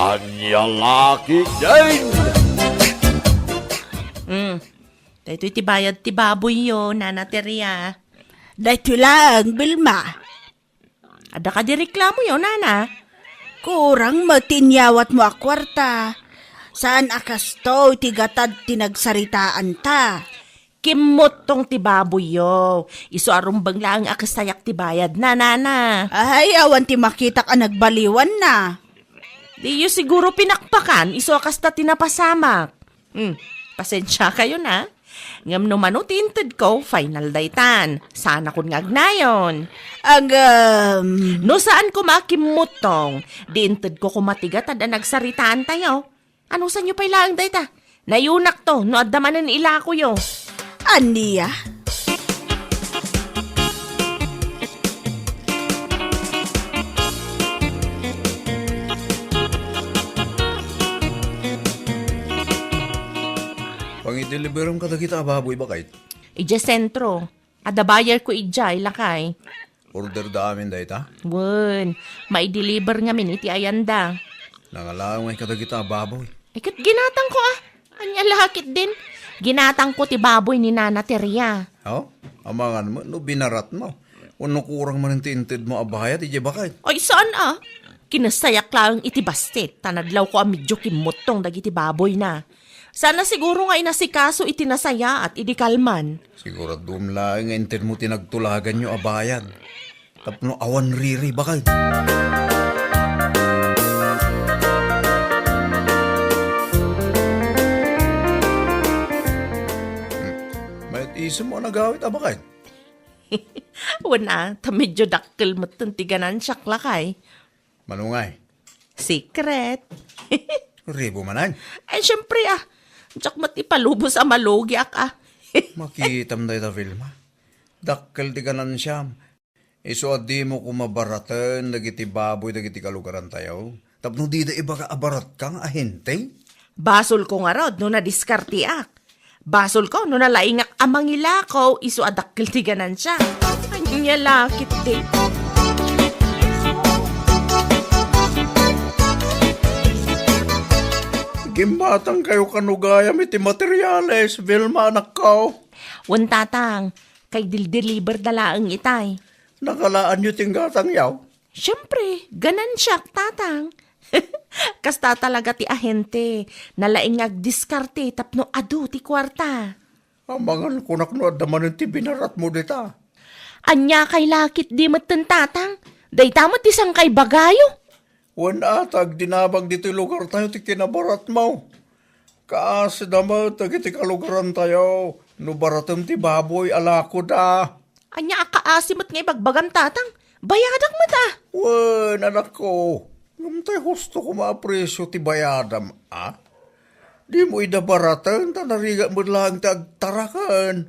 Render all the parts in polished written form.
Anya laki din! Dahito iti bayad ti baboy yo, Nana Teria. Dahito lang, Bilma. Ada ka di reklamo yo, Nana. Kurang matinyawat mo a kwarta. Saan akas to tigatad tinagsaritaan ta? Kimot tong ti baboy yo. Iso arumbang lang akasayak ti bayad na, Nana. Ay, awan ti makita ka nagbaliwan na. Di yo siguro pinakpakan, iso akas ta tinapasamak. Pasensya kayo na. Ngam naman o tinted ko, final daytan. Sana kun ngagnayon. No saan ko makimutong, diinted ko kumatigat at nagsaritaan tayo. Ano sa nyo pailaang dayta? Nayunak to, no adamanan ila ko yo. Aniya? Pang-i-deliveram ka na kita baboy ba kahit? Ija sentro. Ada bayar ko ija, ilakay. Order da amin da ita? Wen, mai-deliver nga min iti ayanda. Nangalang may kada kita baboy. Ikat ginatang ko Anya lahakit din. Ginatang ko ti baboy ni Nana Teria. Oh? Amangan mo, no binarat mo. Uno kurang man tinted mo abayat, ije ba kahit? Ay saan Kinasayak lang iti bastet. Tanadlaw ko medyo kimutong dagiti baboy na. Sana siguro nga inasikaso iti nasaya at idikalman. Siguro dumla nga inted mo tinagtulagan nyo abayad. Tapno awan riri ba kahit? Iso mo nagawit ba kahit? Wana, ta medyo dakkel mo tiganan siyak lakay. Manungay. Secret. Ribo manan. Ay, syempre Tsak matipalubos sa malugi Makitam da ita Vilma. Dakkel di kanan siyam. Iso adi mo kumabaratan, dagiti baboy, dagiti kalugaran tayo. Tapno di da iba ka abarat kang ahente. Basol ko nga rod, no nadiskartiak. Basol ko, no nalaingak amang ilakaw, iso adakkel tiganan siya. Anya lakit din. Gimbatang kayo kanugayam iti materyales, Vilma anak ko. Tatang, kay deliver dalaang itay. Nakalaan nyo tinggatang yaw. Siyempre, ganan siya, tatang. Kasta talaga ti ahente, nalaingag diskarte tapno adu ti kwarta. Amangan kunak no adaman ti binarat mo dita. Anya kay lakit di matan tatang, day tamat isang kay bagayo. Wan atag dinabang dito lugar tayo ti kinabarat mo. Kaas naman tagi ti kalugaran tayo. No baratam ti baboy alako da. Anya akaasimot nga ibagbagam tatang, bayadak mo ta. Wan anak ko. Ngumtay husto ko maapresyo ti bayadam Di mo idabaratan ta nariga mo lang ti agtarakan.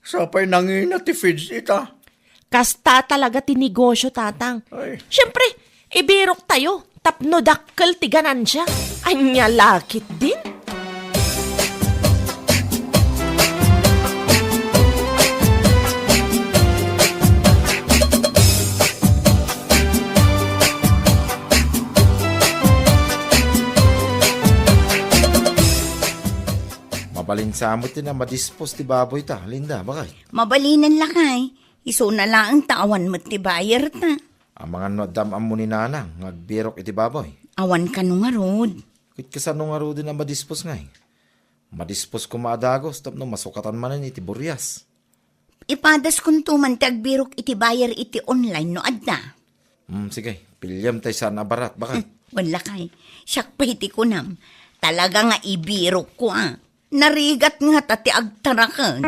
Sapay nangina ti feeds ita. Kasta talaga ti negosyo tatang. Ay. Siyempre, ibirok tayo, tapno dakkel ti ganan siya. Anya lakit din. Mabalinsamot din na madispos ti baboy ta, Linda, bakay? Mabalinan lakay. Iso na lang ang tawan mo ti bayar ta. Ang mga nadamam mo ni nanang, ngagbirok iti baboy. Awan ka nung arod. Kit kasano nga ro din na madispos ngay. Madispos ko maadagos, tapno masukatan manan iti buryas. Ipadas kung tuman ti agbirok iti bayar iti online no adda. Sige, pilyam tayo sa nabarat, bakay? Wala kay. Siyak pa iti ko nam. Talaga nga ibirok ko Narigat nga tati agtarakan.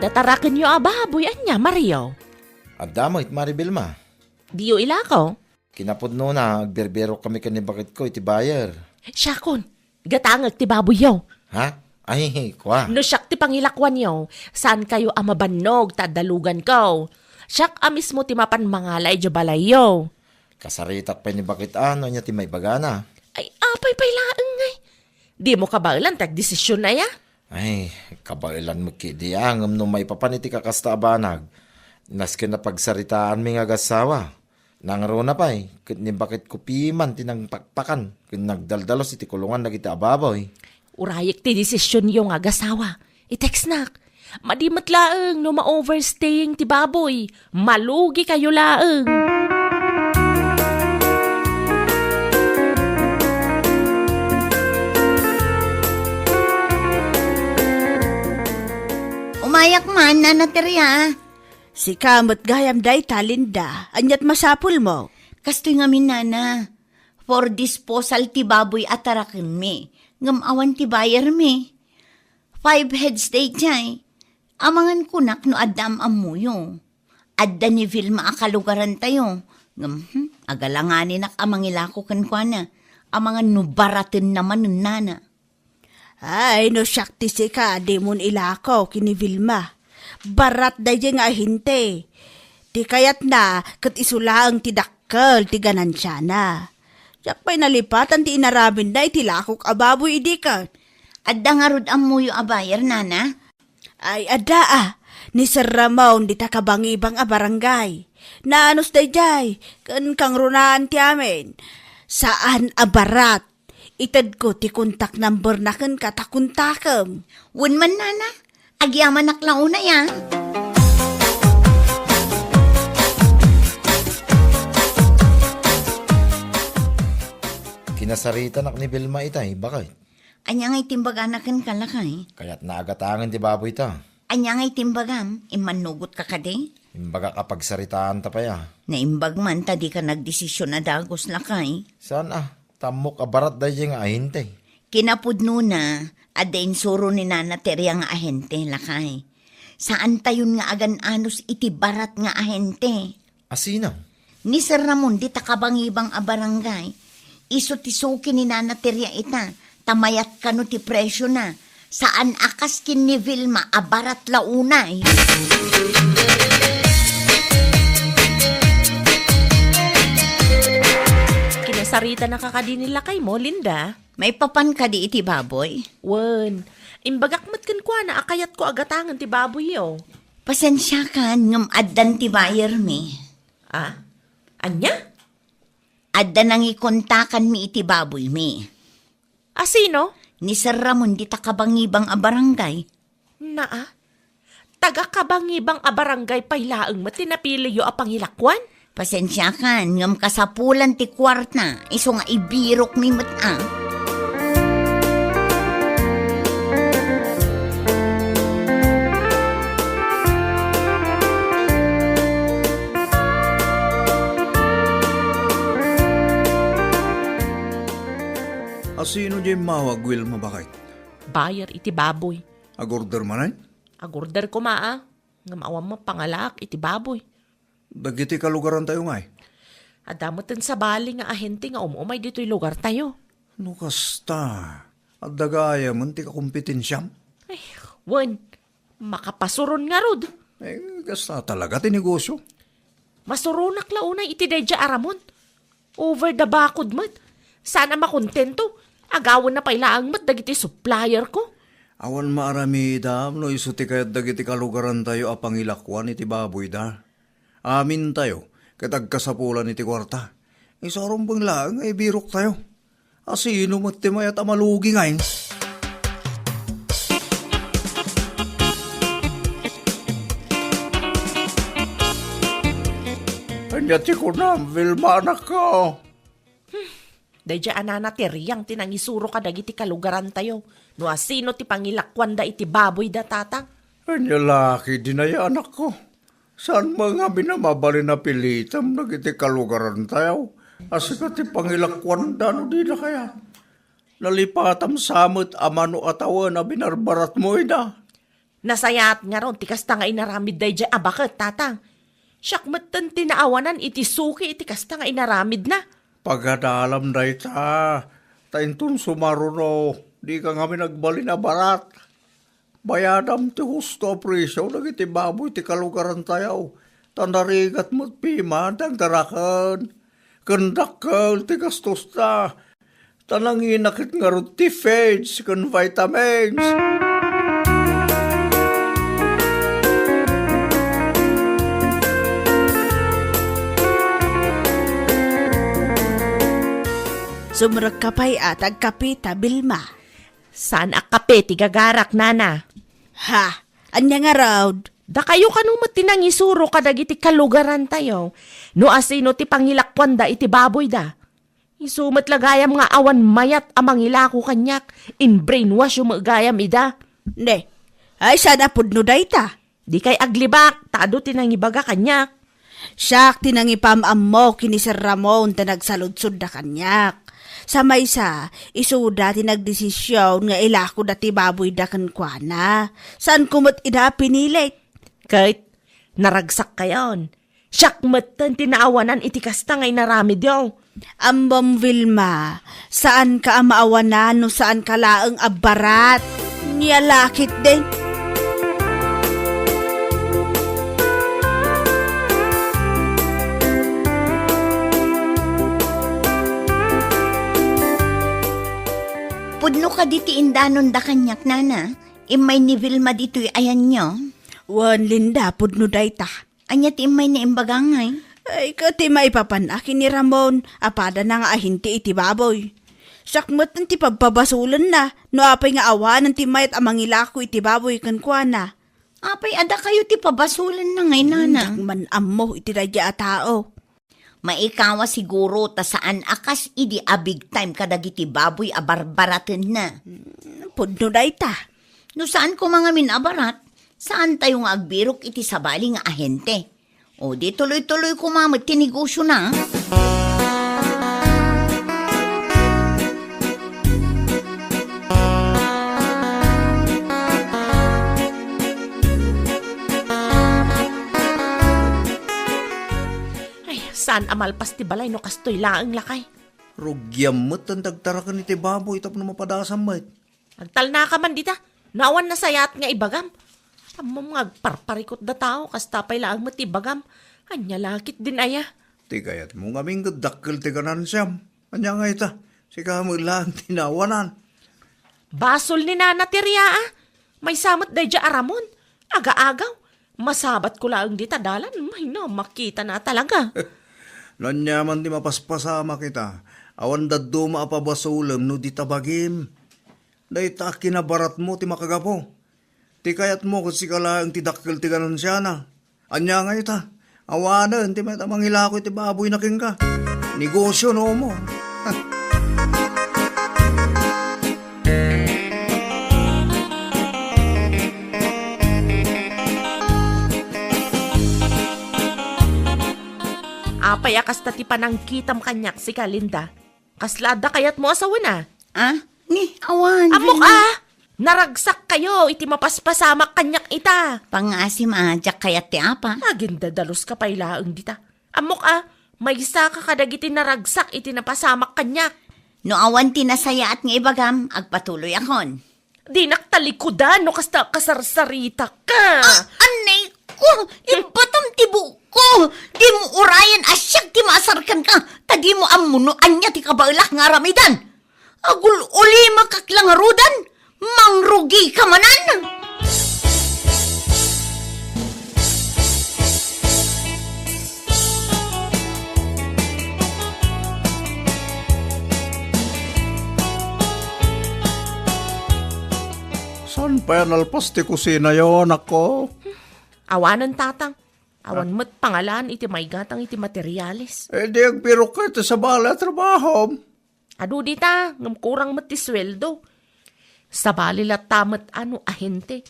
Datarakan nyo ababoy, anya, Mario. At damoy, Maribel ma. Diyo ilakaw. Kinapudno na, agberbero kami kanibakit ko, iti bayar. Syakon, gatangag ti baboy yaw. Ha? Ay, kwa. No siyak ti pangilakwan yaw, saan kayo amabannog, tadalugan ko. Siyak mismo ti mapan mangalay jo balay yaw. Kasaritat pa ni bakit ano niya ti may bagana. Ay, apay pailaang ngay. Di mo kabailan, tag-desisyon na ya. Ay, kabailan mo kidi angam no may papaniti ka kasta abanag. Nas pagsaриtaan mi nga gasawa. Nangaro na pa ket ni bakit kupiman tinang pakpakan. Ken nagdaldalos iti kulungan nagiti ababoy. Urayek ti desisyon yung agasawa. I-text nak. Madimat laeng no ma-overstaying ti baboy. Malugi kayo laeng. Umayak man, nanaterya. Si kamot gayam day talinda, anyat masapul mo. Kastoy nga nana. For disposal ti baboy atarakin mi. Ngam awan ti bayar mi. 5 heads day jay. Amangan kunak no adam amuyo. Adda ni Vilma akalugaran tayo. Ngam, agalanganin ak amangilako kankwana. Amangan no baratin naman nun nana. Ay, no syakti si ka, di mon ilakaw kini Vilma. Barat day nga hinte. Di kayat na, kat isulaang ti dakkel, ti ganansya na. Yak pa'y nalipatan ti inarabin na iti lakok ababoy idi ka. Adda nga rod amuyo abayar, nana. Ay, ada ni Sir Ramon di takabangibang a barangay. Naanos day jay, kan kang runaan ti amin. Saan a barat? Itad ko ti kontak number na kan katakuntakam. Wun man, nana. Agyaman naklauna ya. Kinasarita nak ni Vilma itay, bakit? Anya ngay timbaganakan kalakay. Kaya't naagatangan ti baboy ta. Anya ngay timbagam, imanugot ka kade. Imbaga kapag saritaan ta pa ya. Naimbag man, tadi ka nagdesisyon na dagos lakay. Saan tamok abarat day nga ahinte. Kinapudno na, adain suro ni Nana Terya nga ahente lakay. Saan tayon nga agan anos iti barat nga ahente? Asinaw? Ni Sir Ramon di takabangibang a barangay. Iso tisuki ni Nana Terya ita, tamayat kano ti presyo na. Saan akas kin ni Vilma a barat launay? Kinasarita na kakadinila kay mo, Linda. May papan ka di iti baboy? Wen, imbagak mat kan kwa na akayat ko agatangan ti baboy yo. Pasensya ka, ngam addan ti buyer mi. Ah? Anya? Adda nang ikontakan mi iti baboy mi. Asino? Ni Sir Ramon di takabangibang a barangay. Naa? Taga kabangibang a barangay pailaeng mat tinapili yo a pangilakwan? Pasensya ka, ngam kasapulan ti kwarta. Iso nga ibirok mi mat Asino dyan mawag, Wilma, bakit? Bayar iti baboy. Agorder manay? Agorder ko maa. Ngamawam mo pangalak iti baboy. Dagiti kalugaran tayo nga Adamutan sa bali nga ahente nga umumay dito'y lugar tayo. No kasta, at dagaya man ti kakumpetensyam. Ay, wen, makapasuron nga rod. Kasta talaga ti negosyo. Masurunak launay iti dedya aramon. Over the bakod mat. Sana makontento. Agawan na pailaang mat dagiti supplier ko. Awan maarami dam, no iso ti kayat dagiti kalugaran tayo apangilakwan iti baboy da. Amin tayo, katag kasapulan iti kwarta. Isarong bang lang ay birok tayo. Asino mat ti mayat amalugi ngayon. Kanya ti ko na, Vilma anak ko. Dadya anana ti riyang tinangisuro ka dagiti kalugaran tayo. No asino ti pangilakwan da iti baboy da tatang. Kanya laki dinaya anak ko. Saan mga binamabali na pilitam nagiti kalugaran tayo? Asika ti pangilakwan da no di na kaya. Nalipatam samot amano atawan na binarbarat mo ida. Nasayat nga ron, tikas ta nga inaramid dadya abakat tatang. Syakmatan tinaawanan iti suki iti kasta nga inaramid na. Pagadalam na ita, taintun sumaruno, di ka kami nagbali na barat. Bayadam ti husto presyo, nagiti baboy ti kalugaran tayo. Tandarigat mo't pima, dagdarakan. Kendakkel ti gastos ta. Tanangin nakit nga ruti feds kan vitamins. Sumrag kapay at agkapita, Vilma. Saan akape ti gagarak, nana? Ha, anya nga raw. Da kayo kanumot tinangisuro kadagiti kalugaran tayo. No asino ti pangilakwan da iti baboy da. Isumat lagayam nga awan mayat amang ilako kanyak. In brainwash yung magayam ida. Ne, ay sana pudno dayta. Di kay aglibak, tado tinangibaga kanyak. Siyak tinangipam mo kini Sir Ramon ta nagsaludsod da kanyak. Sa maysa, isuda tinagdesisyon nga ilako dati baboy da kankwana. Saan kumot ida pinilit? Kahit naragsak kayon. Siyak matan tinaawanan iti kasta ngay narami daw. Ambam Vilma, saan ka maawanan no saan ka laeng abarat? Niyalakit din. Pudno ka diti indanon da kanyak, nana. Imay ni Vilma dito'y ayan nyo. Wan Linda, pudno dayta. Anya ti imay na imbagangay. Ay, kati maipapanakin ni Ramon, apada na nga ahinti iti baboy. Sakmat ng ti pagpabasulan na, no apay nga awa ng ti mayat amang ilako iti baboy kankwana. Apay, ada kayo ti pabasulan na ngay, nana. Man amo iti radya a tao. Maikawa siguro ta saan akas idi a big time kadagiti baboy a barbaraten na. Pudno dayta. No saan ko mga minabarat, saan tayo nga agbirok iti sabali nga ahente. O di tuloy-tuloy kumamit tinegosyo na. Ay, saan amalpas ti balay no kastoy laang lakay. Rugyam mo't ang dagtarakan iti baboy tapno mapadasam mo't. Agtal na ka man dita. Nawan na sayat nga ibagam. Amom nga agparparikot da tao kasta pay laang mat ibagam. Anya lakit din aya. Ti kayat mo nga ming dakkel ti kanan siyam. Anya nga ita, si kamo lang tinawanan. Basol ni Nana Teria ah. May samot day dya aramon. Aga-agaw. Masabat ko laang dita dalan. May no, makita na talaga. Nanyaman di mapaspasama kita. Awan daddo maapabasulam no di tabagim. Dahita kinabarat mo ti makagapo. Ti kayat mo kung si kalaang ti dakkel ti kanan siya na. Anya nga ita. Awanan ti may tamang ilako ti baboy na king ka. Negosyo no mo. Apay akas ta ti panangkitam kanyak si Kalinda. Kaslada kayat mo asawa na. Ah? Ni, awan. Amok Vilma. ah! Naragsak kayo, iti mapaspasamak kanyak ita. Pangasim ajak kayat ti apa. Agin dadalos ka pay laang dita. Amok ah, may isa ka kadagiti naragsak iti napasamak kanyak. No awan tinasayaat nga ibagam, agpatuloy akon. Di naktalikodan no kasta kasarsarita ka. Anay ko, ibatam tibo ko. Di mo urayan asyak ti masarkan ka. Tadi mo amuno anya ti kabailak nga ramidan. Agul uli makaklangarudan. Mangrugi ka manan. Saan pa yan alpas ti kusina yon ako? Awanan tatang. Awan mo't pangalan iti may gatang iti materyales. Eh di agpiro ka ito sa bala trabaho. Adu dita, ngam kurang mo't ti sweldo. Sa balilat tamat ano ahente.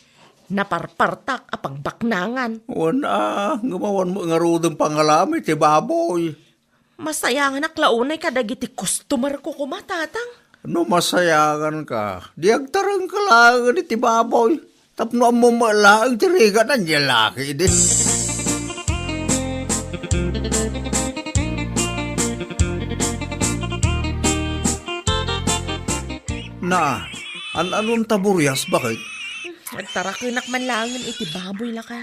Naparpartak apang baknangan. Wana, ngumawan mo nga rudong pangalami ti baboy. Masayangan aklaunay kadagiti customer ko kumatatang. No masayangan ka, di agtarang ka lang ti baboy. Tapno mo malaang tiriga na niya laki din. Na, anong taburyas, bakit? Nagtarakinak man langan iti baboy la ka.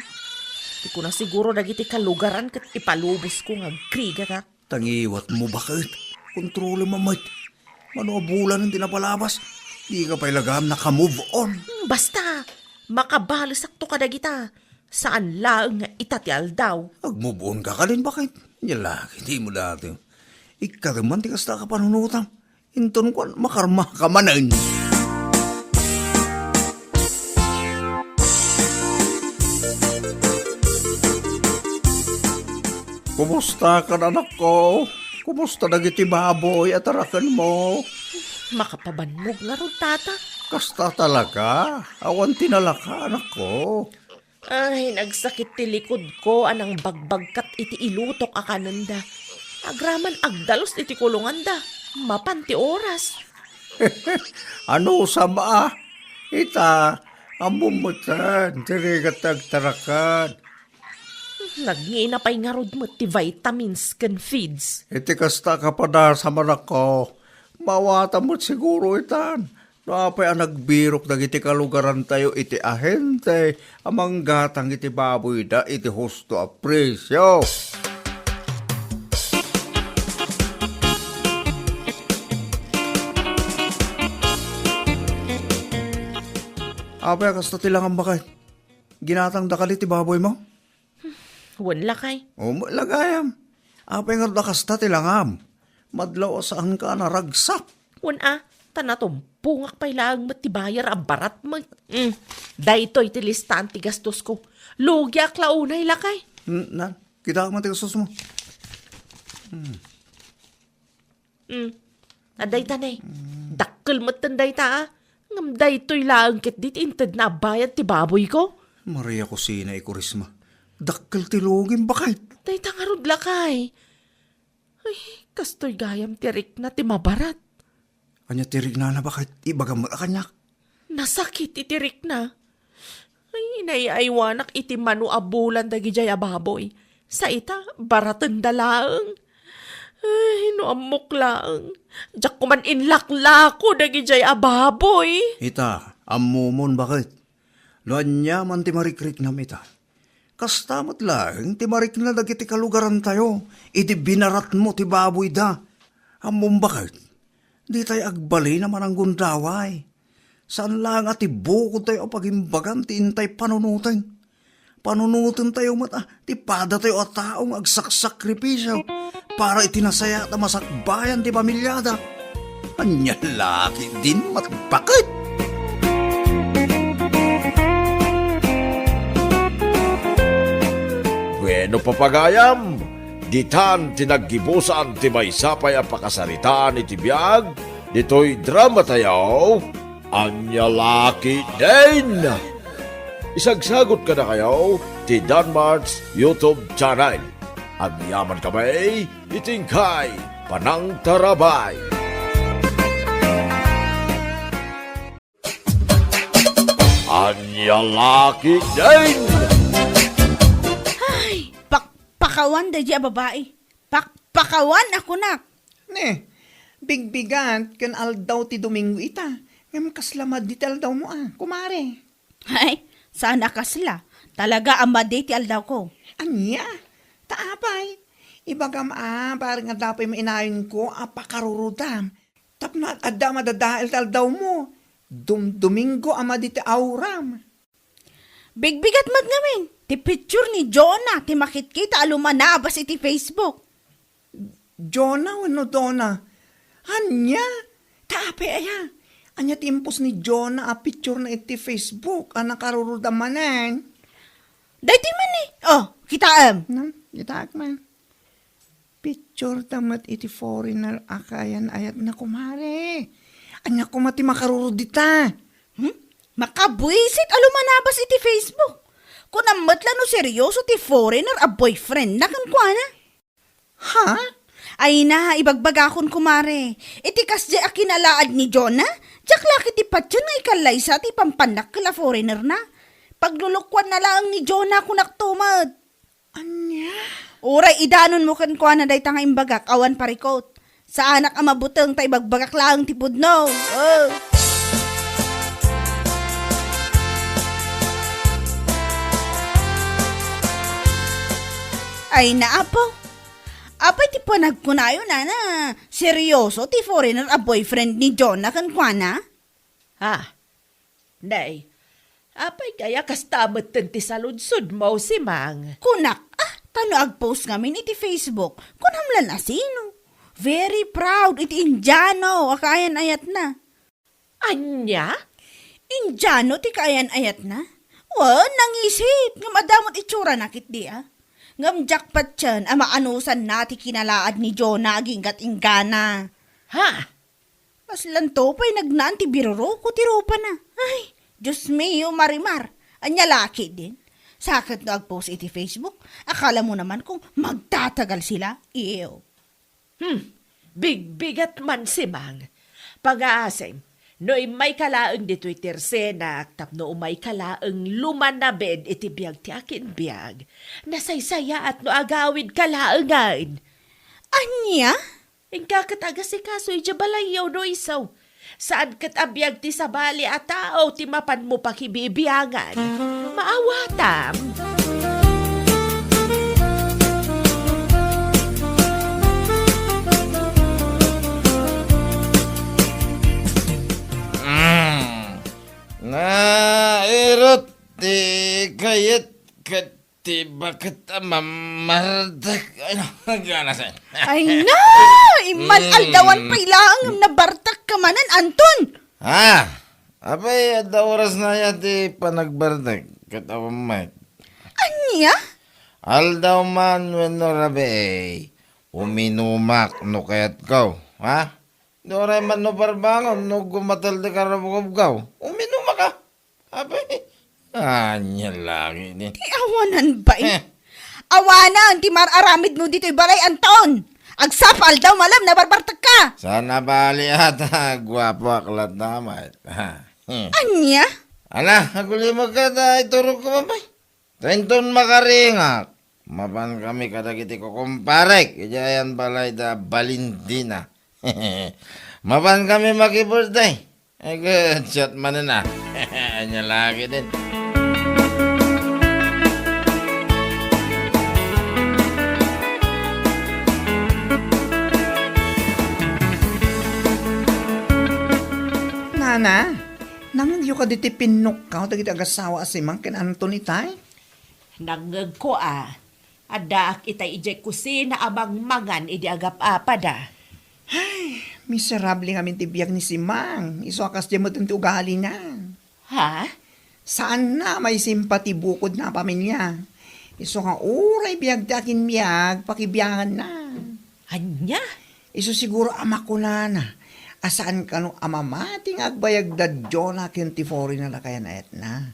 Di ko na siguro dagiti kalugaran kat ipalubos ko nga kriga ka. Tangiwat mo bakit? Kontrole mamay. Manuabulan ang tinapalabas. Di ka pa ilagam naka-move on. Basta, makabalisak to kada kita. Saan lang nga itatial daw. Mag-move on ka din, bakit? Yalaki, di mo dati. Ikataman, di kasta ka panunutam. Inton ko, makarma ka manan. Kumusta ka, anak ko? Kumusta nagiti baboy at arakan mo? Makapabanmog nga ron, tata. Kasta talaga. Awan tinalaka, anak ko. Ay, nagsakit ti likod ko, anang bagbagkat iti ilutok akananda. Agraman agdalos iti kulungan da. Mapanti oras. Ano sama? Ita, amumutan, tirigat agtarakan. Nagngina pa'y nga rod mo ti vitamins can feeds. Iti kasta ka pa na sa manak ko. Mawata mo't siguro itan. Napay ang nagbirok dagiti kalugaran tayo iti ahente. Amang gatang iti baboy da iti husto a presyo. Apay kasta tilangan bakit? Ginatang dakal iti baboy mo? Wala kay. O lagayam. Apay nga dakasta tilangam. Madlaw saan ka na ragsak. Wana, tanatumpungak pa'y lang matibayar ang barat mo. Daytoy ti listaan ti gastos ko. Lugyak launay lakay. Na, kita ka matigasos mo. Aday tanay. Dakkel mo tanday ta ah. Ngam daytoy lang kit dit inted na bayad ti baboy ko. Maria Kusina ikurisma. Dakkel tilugin bakit? Day tangarod lakay. Ay, kastoy gayam tirik na ti mabarat. Kanya tirig na bakit? Ibagam mo kanyak. Nasakit itirik na. Ay, inayaywanak iti manu abulan dagi jay ababoy. Sa ita, baratan dalaang. Ay, no amok lang. Diyak kuman inlaklako dagi jay ababoy. Ita, amumon bakit? Luan niya man ti marikrik na ita. Kastamot lang, ti marik na dagiti kalugaran tayo. Iti binarat mo ti baboy da. Amum bakit? Di tayo agbali naman ang gundaway. Saan lang at ibukod tayo pagimbagan ti intay panunutan. Panunutan tayo mata, ti pada tayo at taong agsakripisyo para itinasaya at masakbayan ti pamilyada. Anya laki din matbakit. Bueno papagayam, ditan tinaggibusan ti may sapay ang pakasaritaan iti biyag, dito'y drama tayo, anya laki din. Isagsagot ka na kayo, ti Danmar's YouTube channel. Ang yaman kamay, itingkay, panang tarabay. Anya laki din. Pakawan da diya babae. Pakawan ako nak. Ne, bigbigan kan aldaw ti Domingo ita. Ngam kaslamad di ti aldaw mo kumare. Ay, sana kasla. Talaga amade ti aldaw ko. Anya, taapay. Ibagam parang nga dapay mainayon ko, pakarurudam. Tapno at adda madadael ti aldaw mo. Domingo di ti auram. Bigbigat mat ngamin. Ti picture ni Jonah, ti makitkita alumanabas iti Facebook. Jonah wano Donna? Anya, taapay aya. Anya timpos ni Jonah picture na iti Facebook, nakarurudamanan. Dahiti man eh. Oh, kitaam. No, itak man. Picture tamat iti foreigner akayan ayat na kumare. Anya kumati makarurudita. Makabuisit alumanabas iti Facebook. Kung namatla no seryoso ti foreigner a boyfriend na kan kuana. Ha? Ay na, ibagbagakon kumare. Iti kasdi a kinalaad ni Jonah, jak laki ti patyan nga ikalay sa ti pampanak kala foreigner na. Paglulukwan na lang ni Jonah kung naktumad. Anya? Uray, idanon mo kan kuana day tanga imbagak, awan parikot. Sa anak ang mabutang ta ibagbagak lang ti pudno. Oh. Ay naapo, Apay ti panagkunayo na seryoso ti foreigner a boyfriend ni Jonah kan Juana? Ha? Nay, apay kaya kastamot ti saludsod mo si Mang. Kunak, tano ag-post ngamin iti Facebook. Kunamlan na sino? Very proud iti Indiano, akayan ayat na. Anya? Indiano ti kayan ayat na? Nangisit, nga madamot itsura nakit di Ngam jackpot tiyan, amaanusan na ti kinalaad ni Jonah aginggat ingana. Ha? Paslan to pa'y nagnaan ti biroro ko ti rupa na. Ay, Diyos mio, Marimar. Anya laki din. Sakit na ag-post iti Facebook. Akala mo naman kung magtatagal sila. Iyo. Big-bigat man si Mang. Pag-aasem, no'y may kalaang dito'y tersenak, tapno umay kalaang lumanabed iti biyag ti akin biyag. Nasaysaya at no agawid kalaangan. Anya? Ingkakataga si kaso'y jabalayaw no isaw. Saan kat abiyag ti sabali at tao ti mapan mo pakibibiyangan. Maawatam. Nairot ti kayat kati bakit mamardag. Ano, gana sa. Ay na! Iman aldawan pa'y lang na bartak kamanan, Anton! Ha? Abay, ada oras na yan ti panagbardag. Katawamay. Anya? Aldaw man wenno rabe. Uminumak no kayat kaw. Ha? Doray man no barbangon no gumatal de karabog kaw. Uminumak ka. Abay. Anya lagi ni. Ti awanan ba Awanan, ti mararamid mo dito'y balay, Anton! Agsapal daw malam na barbartag ka! Sana bali ata. Gwapo aklat naman. Anya? Ala, aguli magkada iturog ko mabay. Tenton makaringak. Mapan kami kadagiti ko kumparek. Ijayan balay da Balindina. Mapan kami maki-birthday. Ay good, shot man na. Anya lagi din. Nana, nangagyo ka diti pinok ka, dagiti agasawa si Mang ken Anthony tay? Nangag ko Adak itay ijay kusina abang mangan idi agap apada. Miserable nga ti biyag ni si Mang. Iso akas di mo ti ugali na. Ha? Saan na may simpati bukod na pamilya? Iso nga uray biyag ti akin biyag, pakibiyangan na. Anya? Iso siguro ama ko na. Asaan ka no amamating agbayag da Jonah 24 na lakayan ayat na.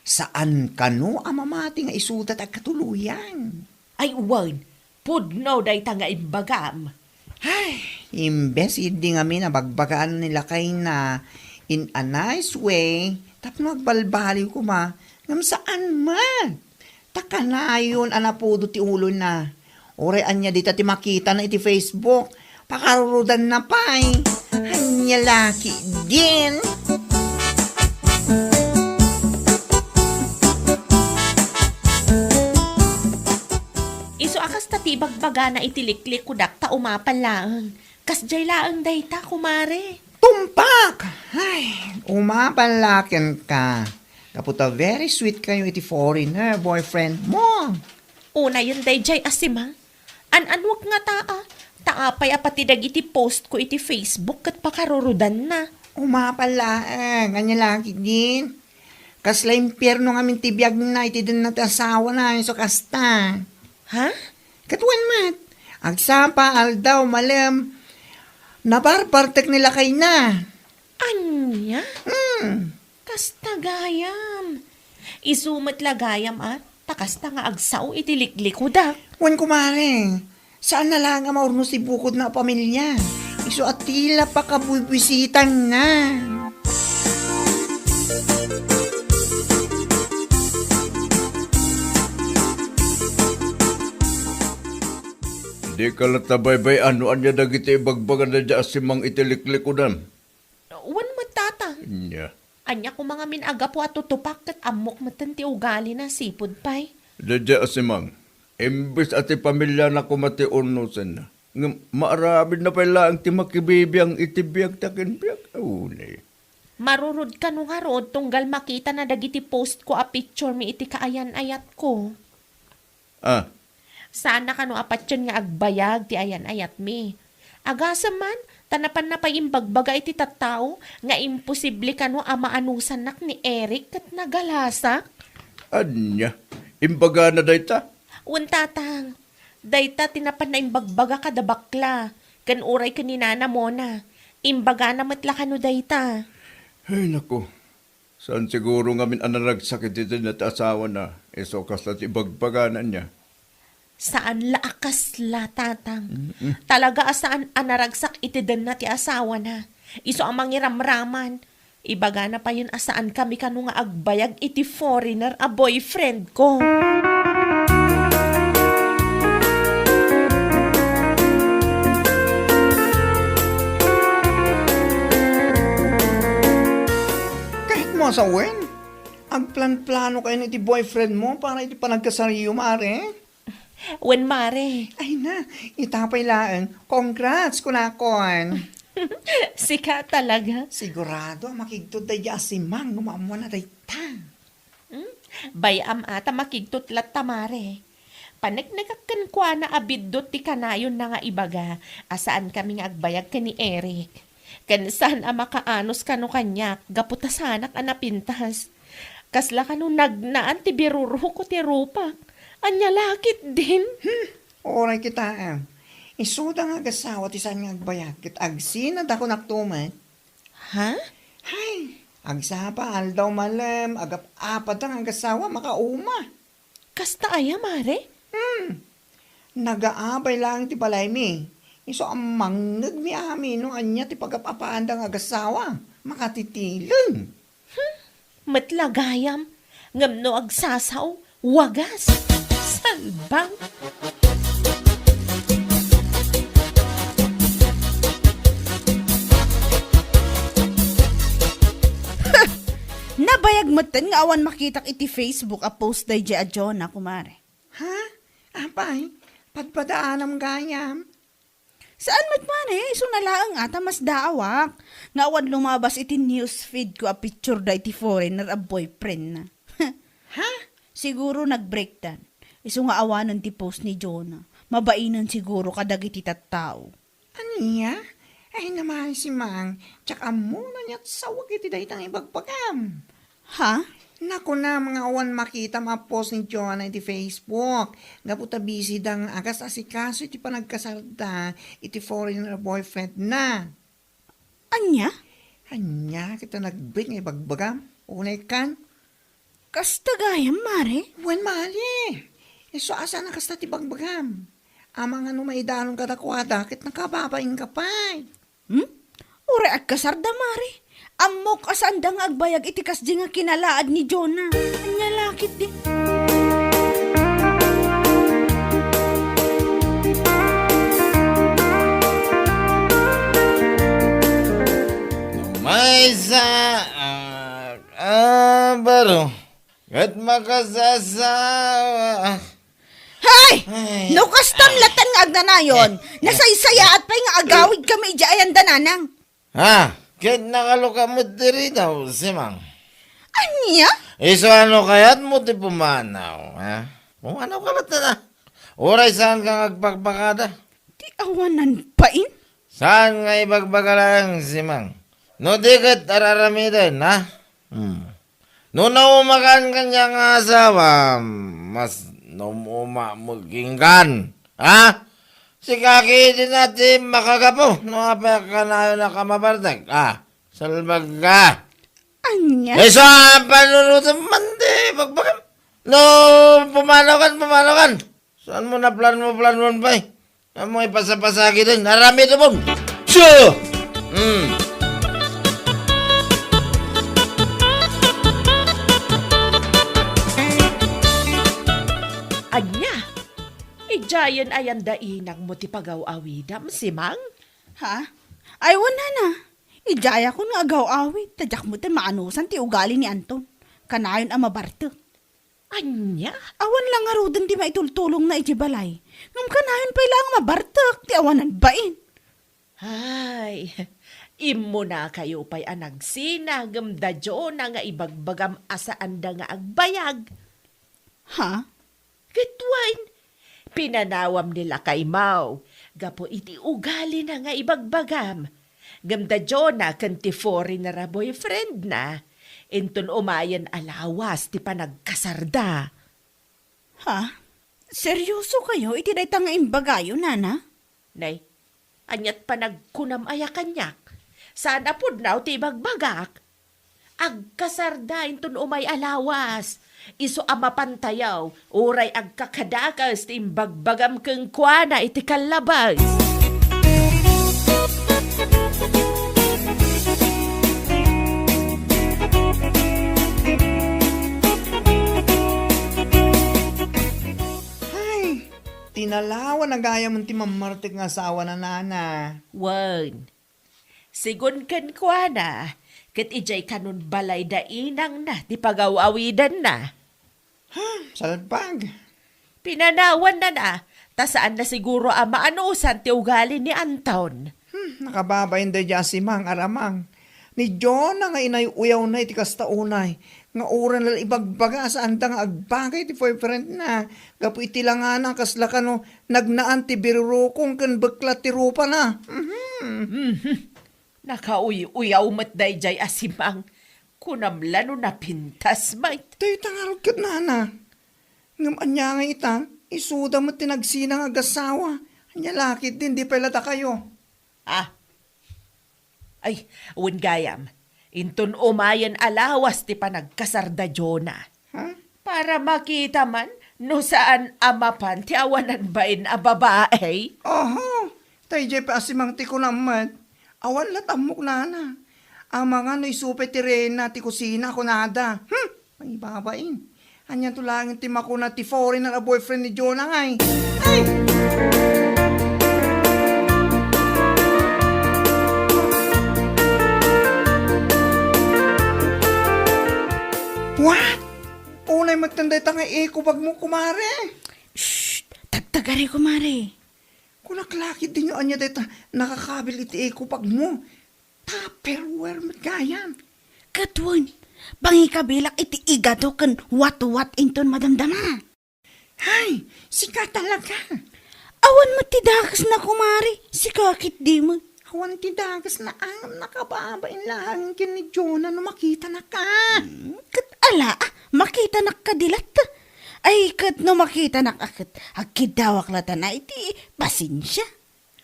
Saan ka no amamating isudat ag katuluyan. Ay uwan, pudno day tanga imbagam. Imbes hindi nga nabagbagaan nila kay na in a nice way, tapno agbalbaliw ko ngam saan man. Taka na yun, anapudo ti ulo na. Orean niya dita ti makita na iti Facebook, pakarurudan na pa'y. Hanya laki din. Iso akas tatibagbaga na itiliklik kudak ta umapan laang. Kasjay laang day ta kumare. Tumpak! Umapalakin ka. Kaputa very sweet kayo iti foreigner boyfriend mo. Una yun day jay asima. An-anwag nga taa. Taapay apatidag iti post ko iti Facebook kat pakarurudan na. Umapalaang, ganyan laki din. Kasla impyerno nga min tibiyag na iti din natin asawa na so kasta. Ha? Katuan mat, agsapa aldaw malam, nabarbartek nila kay na. Anya? Kasta gayam. Isumat lagayam at takasta nga agsaw itiliklik kudak. Wan kumare, saan na lang nga maurno si bukod na pamilya? Iso at tila pa kabubisitan na. Di ka latabaybay ano anya dagiti bagbagan na dya si Mang itiliklikudan. Wan matata. Nya. Anya ko mga minaga po at tutupak kat amok matanti ugali na sipod pay. Dadya si Mang. Imbes at pamilya na kumatiunusan na. Maarabid na pala ang timakibibiyang itibiyag takinbiyag. Uli. Marurod ka nung harod, tunggal makita na dagiti post ko a picture mi iti kaayan-ayat ko. Ah, Sana ka no apatyan nga agbayag ti ayan-ayat mi. Agasa man, tanapan na pa imbagbaga iti tattao, nga imposible ka no amaanusan nak ni Eric kat nagalasak. anya. Imbaga na dayta. Untatang, dayta tinapan na imbagbaga kada bakla, kan uray ka ni nana mo na. Imbaga na matla ka no dayta. Ay, naku. Saan siguro ngamin anaragsakit ito na asawa na. Isokas na ibagbaganan niya. Saan laakas la, tatang? Talaga asaan anaragsak itidan na ti asawa na. Iso ang mangiramraman. Ibaga na pa yun asaan kami kanu nga agbayag iti foreigner a boyfriend ko. Kahit mo sa wen, agplan-plano kayo ni ti boyfriend mo para iti panagkasariyo, mare. Wen mare, Ay na, itapay laang. Congrats, kunakon. sika talaga. Sigurado, makigtod day si Mang, gumamuan na day ta. Bayam ata makigtutlat tamare. Panagnagakkan kwa na abiddot ti kanayon na nga ibaga, asaan kami nga agbayag ka ni Eric. Kan saan makaanos kano kanya, gaputa sanak anapintas. Kasla kano nagnaan ti biruro ko ti rupak. Anya lakit din. Oray kita. Isuda nga gasawa ti saan nga agbayag. Kit agsinad ako naktuman. Ha? Hay, agsapa aldaw malam, agap-apat ang agasawa makauma. Kasta aya mare? Nagaabay lang ti balay mi. Iso ang mangnag mi amin no anya ti pagapapaan ang agasawa. Makatitilang. Matlagayam. Ngamno agsasaw. Wagas. Salbang. Nabayag mo ten nga awan makitak iti Facebook a post day di adyon na kumare. Ha? Apay, padpadaanam gayam. Saan matmane? Iso nalaang ata mas daawak. Nga awan lumabas iti newsfeed ko a picture da iti foreigner a boyfriend na. Ha? Siguro nag-breakdown. Iso nga awanan ti post ni Jonah. Mabainan siguro kadag iti tattao. Aniya? Ay naman si Mang, tsaka muna niya't sawag iti daytang ibagpagam. Ha? Naku na, mga awan makita ma-post ni Jonah iti Facebook. Gaputa busy dang agas asikaso iti panagkasarda iti foreigner boyfriend na. Anya? Anya, kita nag-break nga ibagbagam. Unay kan? Kasta gayam, mare? Wen mali. Iso asa na kasta ti bagbagam. Amang ano maidanon kadakwada, kit nakababaing kapay. Ure agkasarda, mare. Amok asandang agbayag iti kasdi nga kinalaad ni Jonah. Anya lakit di. May sa... baro. At makasasawa. Hay! No kastam latan nga agnanayon. Nasaysaya at pa'y nga agawid kami ayan dananang. Ha? Kahit nakaluka mo diri daw, si Mang. Anya? Iso ano kaya't mo ti pumanaw, ha? Pumanaw ka lang na. Oray saan ka agpagpakada? Di awanan pain? Saan nga ibagbaga lang si Mang? No di kat araramidan, ha? No naumakan kanyang asawa, mas numuma maginggan, ha? Si kaki din natin makagapo, no apay ka na yun na kamabartag, ha? Salbag ka. Anya? Eh, sa panunutan man, di, bagbagam. No, pumanaw kan. Saan mo na plan mo ba eh? Saan mo ipasapasagi din? Narami ito mo. Sure! Anya? Ijayan ayan dainag mo ti pagaw-awidam, si Mang? Ha? Ay, wala na. Ijaya ko nga agaw awit. Tadyak mo tayo maanusan ti ugali ni Anton. Kanayon ang mabarto. Anya? Awan lang nga rodan di maitultulong na iti balay. Ngam kanayon pa ilang mabartak, ti awanan bain. Ay, imo na kayo pa'y anagsina, gamdadyo na nga ibagbagam asaan da nga agbayag. Ha? Kitwain, pinanawam nila kay Mau, gapo iti ugali na nga ibagbagam. Gamdadyo na kanti foreigner na boyfriend na, inton umayan alawas ti panagkasarda. Ha? Seryoso kayo? Iti day tanga imbagayo, nana? Nay, anyat panagkunam aya kanyak. Sana pud naw ti bagbagak. Agkasarda inton umay alawas. Iso ama pantayaw, uray agkakadakas ti imbagbagam keng kuana iti kalabas. Ay, tinalawan na gaya mo ti mamartik nga asawa na nana. Wan, sigun ken kuana, ket ijay kanun balay da inang na, ti pagawawidan na. Salpag. Pinanawan na, tasaan na siguro ama anusan ti ugali ni Anton. Nakababayin da dya si Mang Aramang. Ni John na nga inay uyaw na iti kastaunay. Nga uran lal ibagbaga sa anda nga agbagay ti boyfriend na. Gapu iti lang nga na kasla ka no nagnaan ti birurukong kan bakla ti rupa na. Nakauy-uyaw matday jay asimang. Kunamlano na pintas mait. Tayo tangarot kat nana. Ngam anya nga ita, isuda mo tinagsina nga gasawa. Anya lakit din, di palata kayo. Ah. Ay, uwan gayam. Inton umayan alawas ti panagkasarda Jona. Ha? Para makita man no saan amapan ti awanan bain a babae. Oho, tayo jay pa asimang ti ko naman. Awan latamok nana. Ang mga no isupay ti Rena ti kusina ko nada. May babain. Anya tulangin ti makuna ti foreigner a boyfriend ni Jonah ngay. Ay! What? Unay magtanday ta nga ikubag mo kumare. Shh! Tagtagari ko, mare. Kunaklakit din yung anya deta nakakabil iti ikubag mo. Tupperware magayan. Katwan, bangi kabilak iti igato kan wat-wat inton madamdama. Hay, sika talaga. Awan mo tidakas na kumari, si kakit di mo. Awan ti dagas na ang nakababain lang kin ni Jonah no makita na ka. Kat ala, makita nak kadilat. Ay, kat no makita nak akit, agkidawak lata na iti pasensya.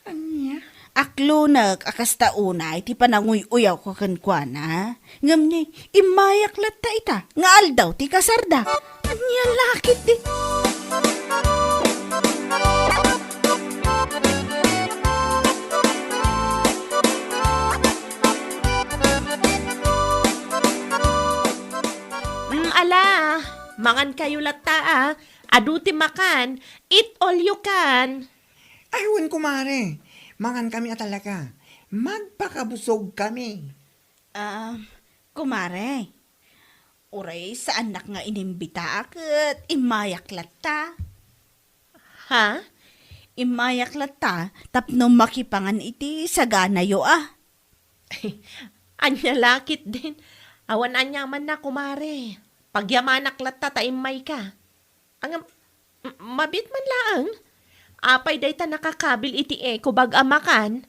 Anya? Aklo akasta una iti pananguy-uyaw ko kankwana. Ngam niya, imayak lata ita, nga aldaw ti kasarda. Anya lakit di. Ala, mangan kayo lata aduti makan, eat all you can. Ayun kumare, mangan kami talaga. Magpakabusog kami. Kumare, uray sa anak nga inimbita akit, imayak lata. Ha? Imayak lata, tapno makipangan iti sagana yo Anya lakit din. Awan anya man na kumare. Pagyamanak lata taimay ka. Ang mabit man laang. Apay day ta nakakabil iti kubag amakan.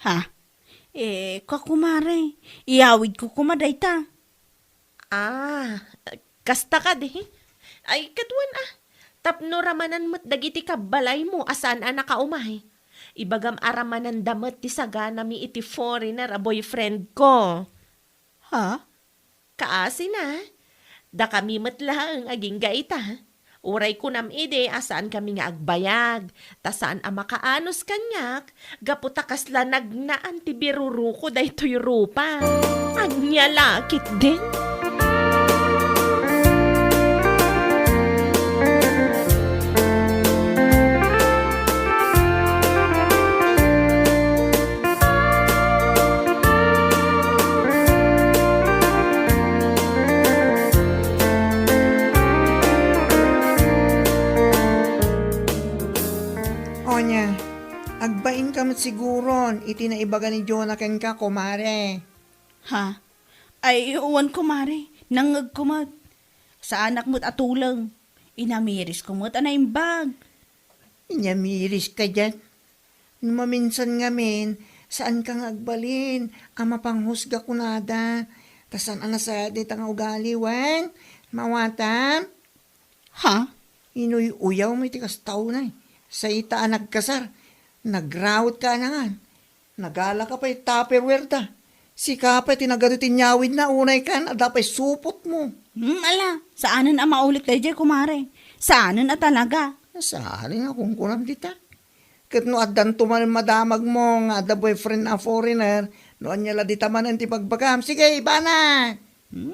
Ha? Kakumare, iyawid ko kumaday ta. Kasta ka di. Ay, katwan Tapno ramanan mo't dagiti kabalay mo asan nakaumay. Ibagam aramanan damat ti sagana mi iti foreigner a boyfriend ko. Ha? Kaasi na. Da kami matlang aging gaita. Uray ko nam ide asaan kami nga agbayag. Tasaan ang makaanos kanyak. Gaputakas la nagnaan ti biruruko day to'y rupa. Anya lakit din. siguron, iti na ibaga ni Jonah ken ka, kumare. Ha? Ay, uwan ko, Mare. Nangag ko mat. Sa anak mo't atulang. Inamiris ko mo't anay bag. Inyamiris ka dyan. Maminsan ngamin, saan kang agbalin? Ama panghusga kunada. Tasan sa di tanga ugali, wen? Mawatam? Ha? Inoy uyaw may tikas tao na. Sa itaan nagkasar. Nagrawit ka na nga. Nagala ka pa'y tupperware ta. Si ka pa'y tinagadutin nyawid na unay kan. Ada pa'y supot mo. Ala, saanan ang maulit tayo dyan, kumare? Saanan at talaga? Saan nga kung kunam dita. Kat no adan tuman madamag mo nga the boyfriend na foreigner. No anyala dita man ang tipagbagam. Sige, iba na.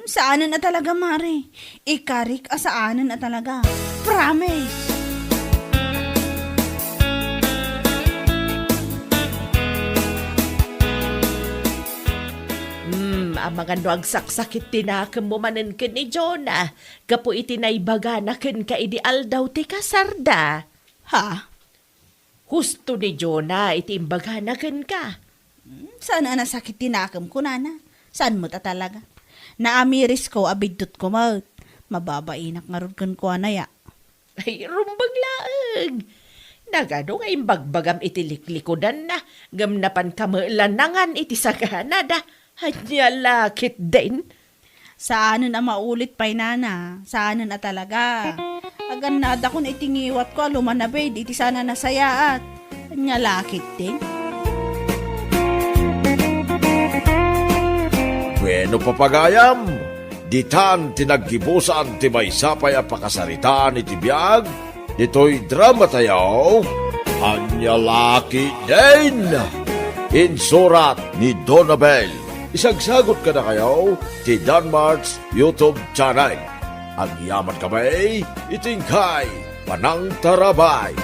Saanan at talaga, Mare? Ikarik saanan at talaga. Promise! Ang mga nuagsaksakit tinakam mo manan ken ni Jonah. Kapo itinaybaga na ken ka ideal daw ti kasarda. Ha? Husto ni Jonah itimbaga na ken ka. Saan na sakit tinakam ko, nana? Saan mo ta talaga? Naamiris ko, abidot ko maut. Mababainak nga ron ko anaya. Ay, rumbag laeng. Nagano nga imbagbagam itilikikodan na. Gamnapan kamelanangan iti sagana da. Hanya lakit din. Saanan ang maulit pa'y nana? Saanan na talaga? Agan nada kung itingiwat ko, lumanabed, iti sana nasayaat. Hanya lakit din. Bueno papagayam, ditan tinaggibusan ti may sapay a pakasaritaan iti biyag, dito'y drama tayo, Anya Laki din! Insurat ni Donabel. Isagsagot ka na kayo ti Danmarks YouTube channel. Ang yaman kamay, itingkay, Panang Tarabay.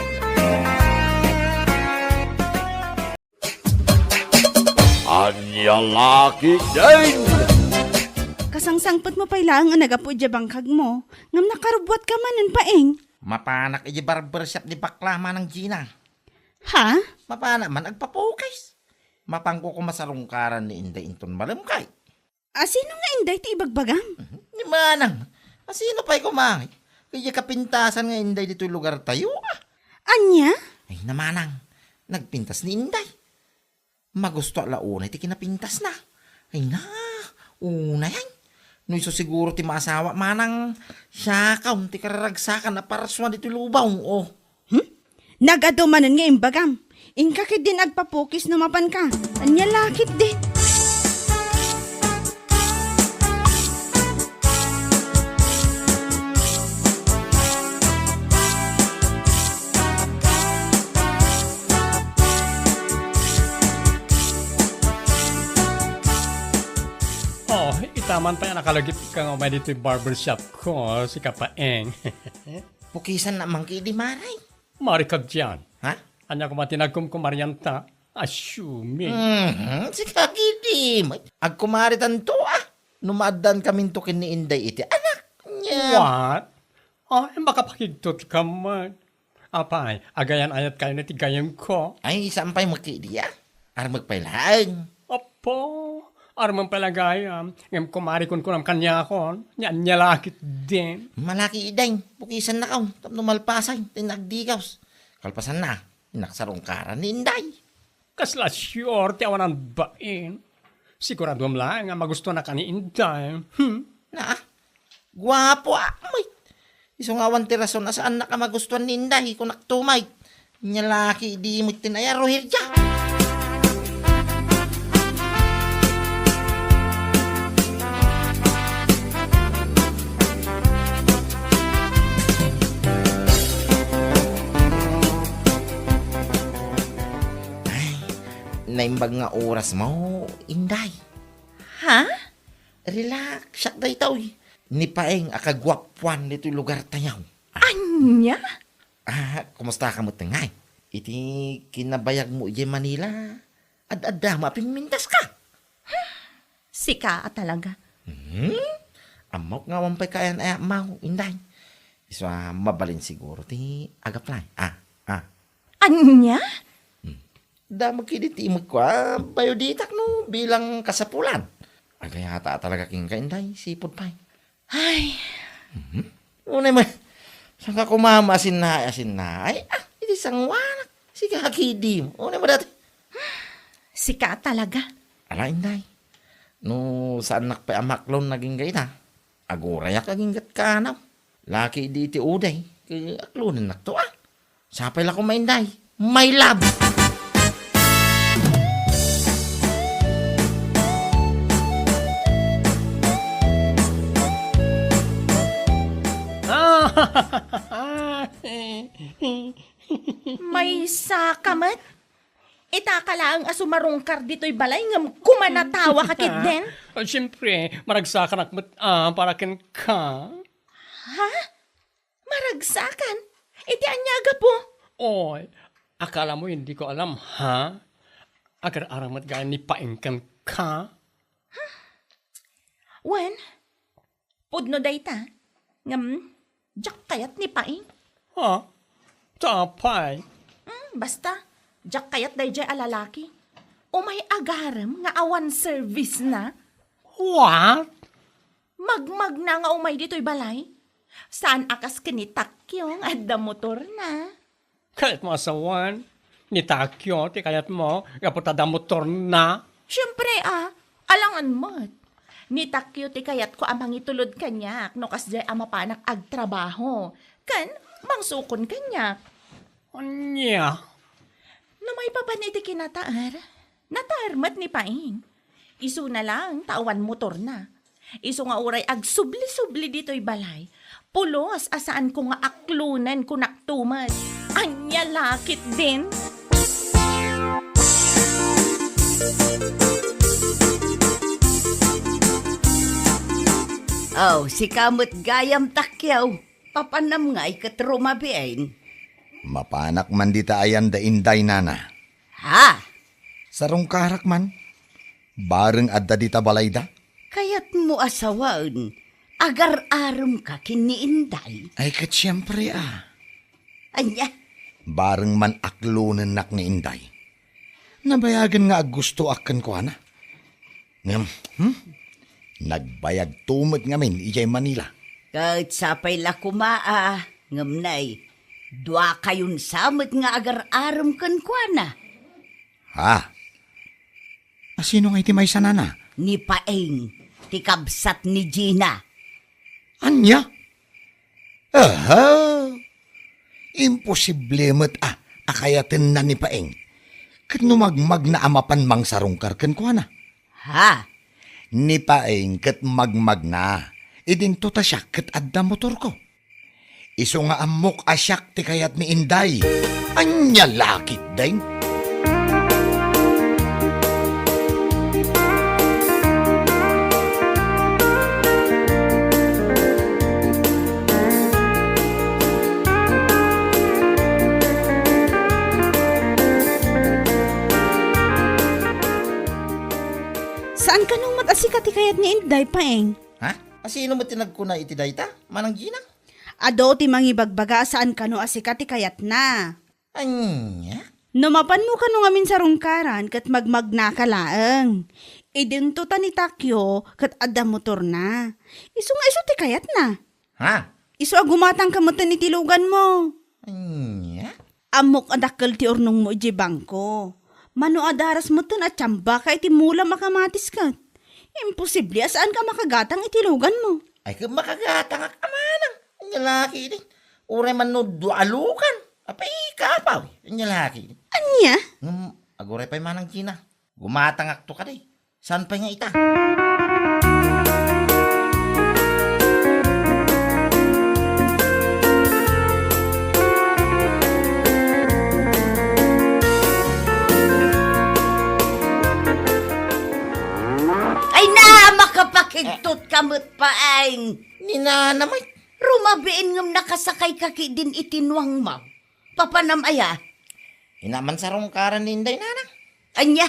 Anya Laki din! Kasangsangpat mo pa'y lang ang nagapo dya bangkag mo. Ngam nakarubwat ka manan paeng. Mapanak iji barbershop di baklama ng Gina. Ha? Mapana man agpapukais. Mapangko ko masarungkaran ni Inday Inton malamkay. Sino nga inday ti ibagbagam? Ni manang, asino pa'y kumangit? Kaya kapintasan nga Inday dito lugar tayo ah. Anya? Ay namanang, nagpintas ni Inday. Magusto alauna ti kinapintas na. Ay na, una yan. No iso siguro ti maasawa manang siya kaun ti kararagsakan na paraswan dito lubaw. Oh. Nagadumanan nga imbagam. Ingkakit din agpapukis na mapan ka. Anya lakit din. Oh, itaman pa yan. Nakalagip ka nga umay dito yung barbershop ko, si Kapaeng. Pukisan na mangki di maray. Marikag dyan. Ha? Anya ko matinagkum kumaryanta. Assuming. Si Kakidim. Agkumaritan to ah. Numadan kami to ni Inday iti anak niya. What? Oh, makapakigtot ka man. Apay, agayan ayat kayo na tigayam ko. Ay, sampay makidi ah. Ar magpailang. Opo, armang palagayam. Ngam kumari kun kunam kanya kon. Yan nyalakit din. Malaki iday. Pukisan na kaw. Tapno malpasay. Tinagdigaws. Kalpasan na. Inaksarungkaran ni Inday. Kasla sure, ti awan ang bain. Sigurado lang nga magusto na ka ni Inday. Na guwapo ah. May. Iso nga awan ti rason na saan nakamagustuhan ni Inday kung naktumay. Nyalaki di mo tinayaro hirja. Naimbag nga oras mo, Inday. Ha? Relax, siyak day tao eh. Ni Paeng akagwapwan dito lugar tayaw. Anya? Kumusta ka mo tangay? Iti kinabayag mo iya Manila. Ad-adda mapinmintas ka. Sika talaga. Amok nga wampay kayan ay mau, Inday. Iso mabalin siguro ti agaplay. Anya? damag kiniti bayoditak no bilang kasapulan. Ay kaya talaga king kainday, sipod pa. Ay, Unay mo, saan ka kumama asin na. Ay, hindi sangwanak. Sige, hakidi mo. Unay mo dati. sika talaga. Ala, inday. No, saan nakpayamaklon naging gayta? Agurayak naging gatkanaw. Laki di ti uday. Kaya aklonin nakto Sapay lang ko mainday. My love. May sakamat? Itakala ang asumarungkar dito'y balay ngam kumanatawa ka kit den? Siyempre, maragsakan akmat para ken ka. Ha? Maragsakan? Iti anyaga po. Oy, akala mo hindi ko alam, ha? Agar aramat gaya ni paingkan ka? Wen? Pudno dayta? Ngam, jak kayat ni paing? Ha? Tapay. Basta, jak kayat day jay alalaki. O may agaram nga awan service na. What? Magmag na nga umay dito'y balay. Saan akas kinitakyo at da motor na? Kahit mo asawan, ni Takyo, ti kayat mo, kaputada motor na. Siyempre alangan mo't. Ni takyo ti kayat ko amang itulod kanyak no kasjay ama panak agtrabaho. Kan, mangsukon kanyak. Anya? No may papaniti kinataar. Natarmat ni Paing. Isu na lang, tawan motor na. Isu nga uray ag subli-subli dito'y balay. Pulos asaan ko nga aklunan ko naktumad. Anya lakit din. Oh, si kamot gayam takyaw. Papanam nga ikat rumabiin. Mapanak man dita ayan da inday nana. Ha? Sarong karak man. Bareng adda dita balayda. Kayat mo asawaan. Agar-aram ka kiniinday. Ay kat siyempre Anya? Bareng man aklunan nak ni inday. Nabayagan nga gusto akan ko ana. Ngam, nagbayag tumot ngamin ijay Manila. Kahit sapay la kumaa, ngamnay. Dua kayon samot nga agar-aram kan kuana. Ha? Sino nga iti may sanana? Ni Paeng, ti kabsat ni Gina. Anya? Aha! Imposible mo't akayatin na ni Paeng. Kat numagmag na amapan mang sarungkar kan ko na. Ha? Ni Paeng kat magmag na. Idinto ta siya kat adda motor ko. Iso nga amok asyak ti kayat ni Inday. Anya lakit day. Saan ka nung matasikat kayat ni Inday, Paeng? Ha? Asino mo tinagkuna iti dayta? Manang Gina? Ado ti mangibagbaga saan ka no asikat kayat na. Anya? Numapan mo ka no ngamin sa rungkaran kat magmagna ka laeng. Idinto ta ni Takyo kat adda motor na. Isu nga isu ti kayat na. Ha? Isu agumatang kamutan ni tilugan mo. Anya? Amok adakkel ti ornong mo iji bangko. Mano adaras mo at tsamba ka iti mula makamatis ka. Imposible asaan ka makagatang itilugan mo. Ay ka makagatang akamanang. Ang lalaki din. Uray man no dualukan. Apay kapaw. Ang lalaki din. Anya? Aguray pa'y manang Gina. Gumatang akto ka day. Saan pa nga ita? Ay na, makapakigtot kamot Paeng. Ninanamay. Rumabiin ngam nakasakay kaki din itinwang mo. Papanam aya. Hinaman sa rungkaran ni Inday nanang. Anya,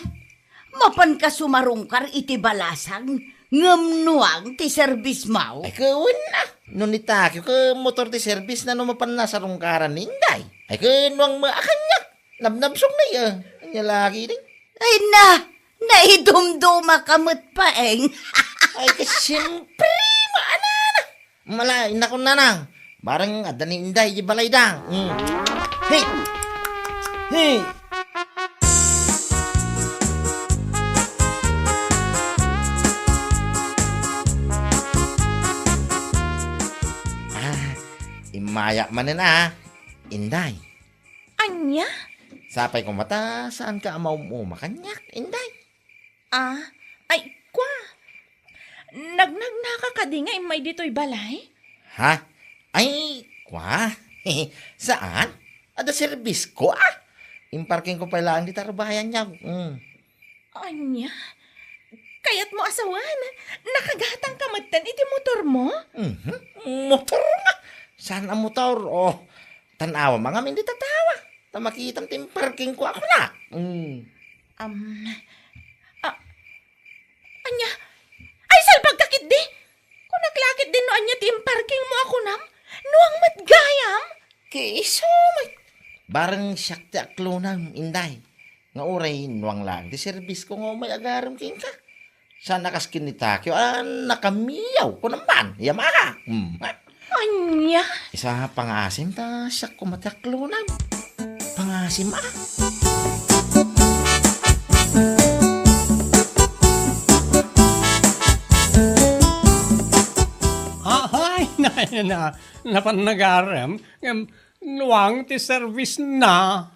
mapan ka sumarungkar iti balasang ngam nuang ti service mo. Ay kawin na. Nung itakyo ka motor ti service na numapan na sa rungkaran ni Inday. Ay kanuang maakanyak. Nabnabsong na iya. Ang Anya lagi din. Ay naidumduma kamot paeng. Ay, siyempre, maana na. Malay na ko nanang. Barang adan ni Inday, di balay dang. Hey! Hey! Imaya man na, Inday. Anya? Sapay ko mata, saan ka amaw mo makanyak, Inday? Ay, kwa. Nagnagnaka ka di nga imay dito'y balay? Ha? Ay, kwa? Saan? Ada service ko, Imparking ko pala ang ditarbayan niya. Anya? Kayat mo asawan. Nakagatang kamatan iti motor mo? Motor nga. Saan ang motor? Oh, tanawa mga hindi tatawa. Tamakitam timparking ko ako na. Anya? Ay, salbag kakit di! Kung naglakit din no anya tim parking mo ako nam, nuang matgayam? Kiso, may. Barang siyak ti aklo ng Inday. Nga uray, nuwang lang. Di service ko nga may agaram king ka. Saan nakaskin ni Takyo? Nakamiyaw ko naman. Yamaha. Anya? Isa pangasim ta siyak ko mataklo ng. Pangasim Ay, napanagaram. Nuwang ti service na.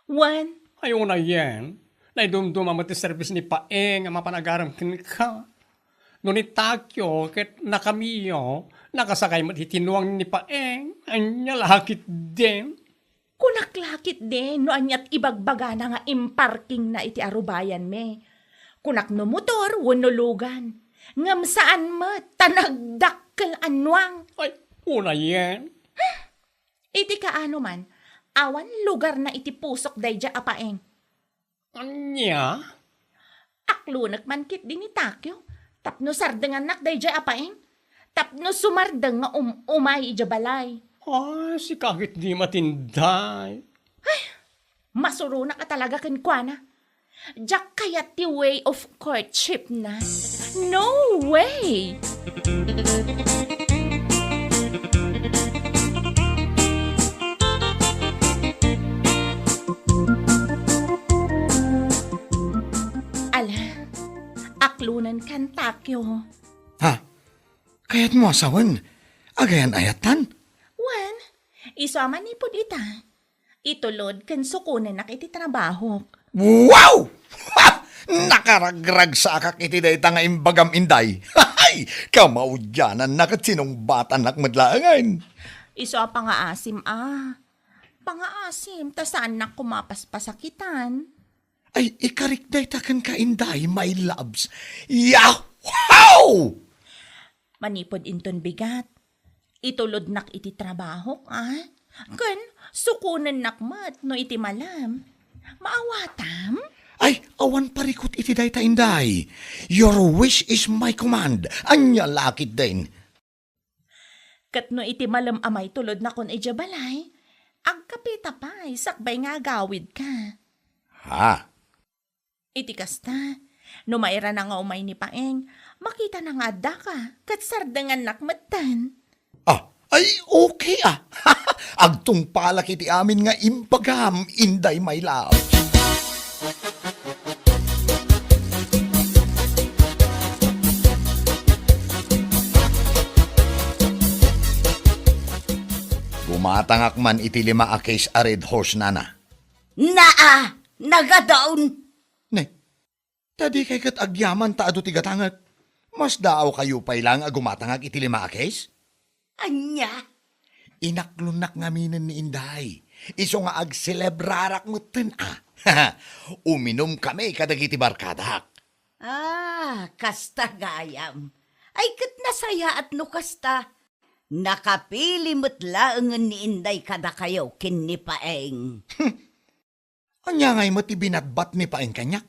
Juan, Ayaw na yan. Naidumduma mo ti service ni Paeng ang mapanagaram kin ka. No ni Takyo, ket nakamiyo, nakasakay mo titinuang ni Paeng, anya lakit din. kunaklakit din no anyat ibagbaga na nga imparking na iti arubayan me. Kunak no motor, wano lugan. Ngam saan mo, tanagdakkel anwang. Ay, una yan. Iti kaano man, awan lugar na iti pusok dayja apaeng. Anya? Aklunak man kit din ni Takyo. Tapno sardengan nak dayja apaeng. Tapno sumardeng nga umay ija balay. Ay, si kakit di matinday. Masuro na ka talaga kenkwana. Diyak kaya ti way of courtship na. No way! Ala, aklunan kan Takyo. Ha? Kaya't mo asawan? Agayan ayatan? Wan, isama ni pud ita. Itulod kan sukunan na iti trabaho. Wow! Ha! Nakaragrag sa akak iti dayta nga imbagam inday. Hay! Kamaudyanan na kat sinong bata nakmadlaangan. Iso pa nga asim Pangaasim, ta saan na kumapaspasakitan. Ay, ikarik dayta kan ka inday, my loves. Yahow! Manipod inton bigat. Itulod nak iti trabaho, Kan, sukunan nakmat no iti malam. Maawatam? Ay, awan parikot iti dayta inday. Your wish is my command. Anya lakit din. Kat no iti malam amay tulod na kon ija balay, agkapita pa'y sakbay nga gawid ka. Ha? Iti kasta, no maira na nga umay ni Paeng, makita na nga adda ka, kat sardangan nakmatan. Ay, okay Agtung palak iti amin nga imbagam, inday my love. Gumatangak man iti 5 a case a red horse nana. Nagadaon. Ne, tadi kay kat agyaman ta ado ti gatangak. Mas daaw kayo pa'y lang gumatangak iti 5 a case? Anya? Inaklunak nga minin ni Inday. Iso nga agselebrarak mo ten Uminom kami kadagiti barkadak. Kasta gayam. Ay kat nasaya at no kasta. Nakapili mo't laangan ni Inday kada kayo kin ni Paeng. Anya nga'y matibinatbat ni Paeng kanyak.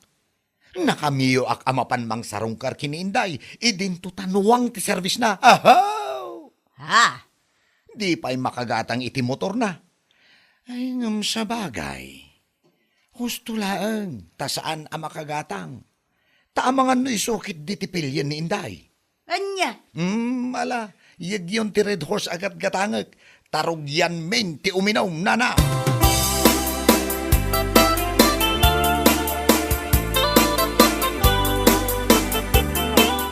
Nakamiyo ak amapan mang sarungkar kini Inday. Idinto tanuwang ti service na. Ha? Di pa'y makagatang iti motor na. Ay ngam sa bagay. Husto laeng, ta saan ang makagatang. Taamangan no isukit di tipilyan ni Inday. Anya? Ala, yag yun ti Red Horse agat gatangag. Tarog yan men ti uminom, nana.